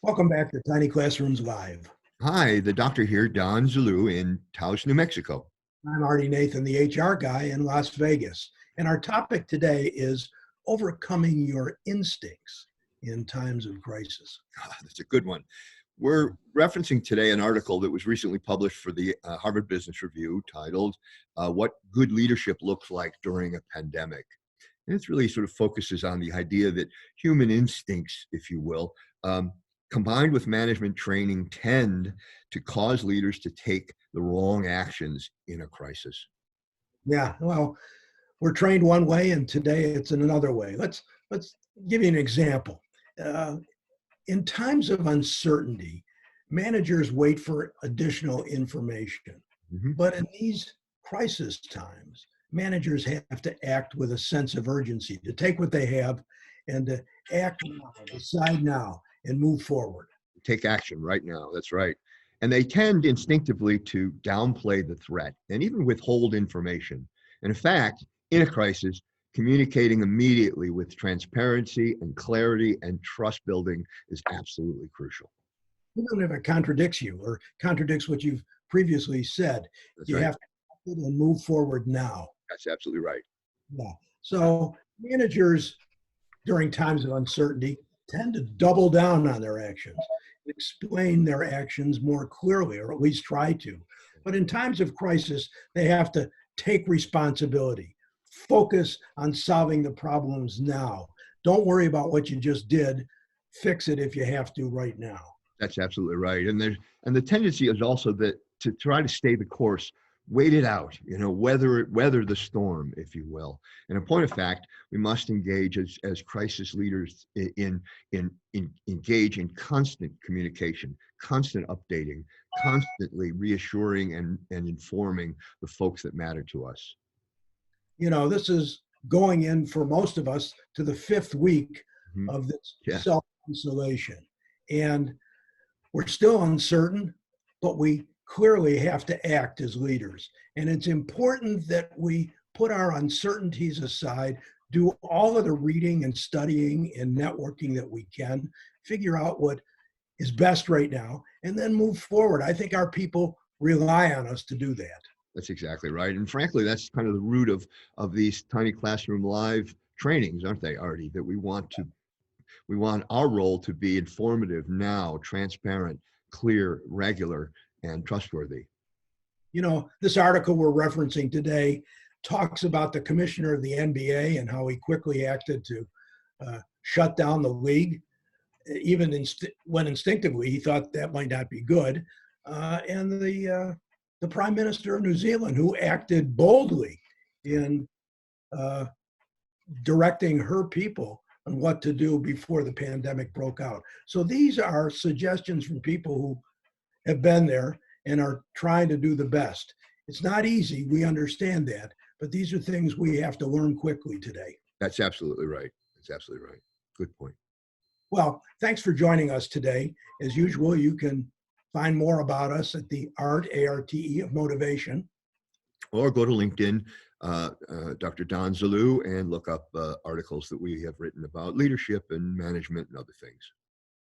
Welcome back to Tiny Classrooms Live. Hi, the doctor here, Don Zulu in Taos, New Mexico. I'm Artie Nathan, the HR guy in Las Vegas. And our topic today is overcoming your instincts in times of crisis. That's a good one. We're referencing today an article that was recently published for the Harvard Business Review titled, What Good Leadership Looks Like During a Pandemic. And it really sort of focuses on the idea that human instincts, if you will, combined with management training, tend to cause leaders to take the wrong actions in a crisis. Yeah, well, we're trained one way, and today it's in another way. Let's give you an example. In times of uncertainty, managers wait for additional information. Mhm. But in these crisis times, managers have to act with a sense of urgency, to take what they have and to act now, decide now, and move forward. Take action right now. That's right. And they tend instinctively to downplay the threat and even withhold information. And in fact, in a crisis, communicating immediately with transparency and clarity and trust building is absolutely crucial. Even if it contradicts you or contradicts what you've previously said, That's you right. have to act it and move forward now. That's absolutely right. Yeah. So managers during times of uncertainty tend to double down on their actions, explain their actions more clearly, or at least try to. But in times of crisis, they have to take responsibility, focus on solving the problems now. Don't worry about what you just did. Fix it if you have to right now. That's absolutely right. And the tendency is also that to try to stay the course, wait it out, weather the storm, if you will. And in point of fact, we must engage as crisis leaders in engage in constant communication, constant updating, constantly reassuring and informing the folks that matter to us. This is going in for most of us to the fifth week Mhm. of this Yeah, self-isolation. And we're still uncertain, but we clearly have to act as leaders. And it's important that we put our uncertainties aside, do all of the reading and studying and networking that we can, figure out what is best right now, and then move forward. I think our people rely on us to do that. that's exactly right. And frankly, that's kind of the root of these Tiny Classroom Live trainings, aren't they, Artie? That we want our role to be informative now, transparent, clear, regular, and trustworthy. This article we're referencing today talks about the commissioner of the NBA and how he quickly acted to shut down the league, even when instinctively he thought that might not be good. And the prime minister of New Zealand, who acted boldly in directing her people on what to do before the pandemic broke out. So these are suggestions from people who have been there and are trying to do the best. It's not easy, we understand that, but these are things we have to learn quickly today. That's absolutely right. That's absolutely right. Good point. Well, thanks for joining us today. As usual, you can find more about us at the Art, A-R-T-E, of Motivation. Or go to LinkedIn, Dr. Don Zulu, and look up articles that we have written about leadership and management and other things.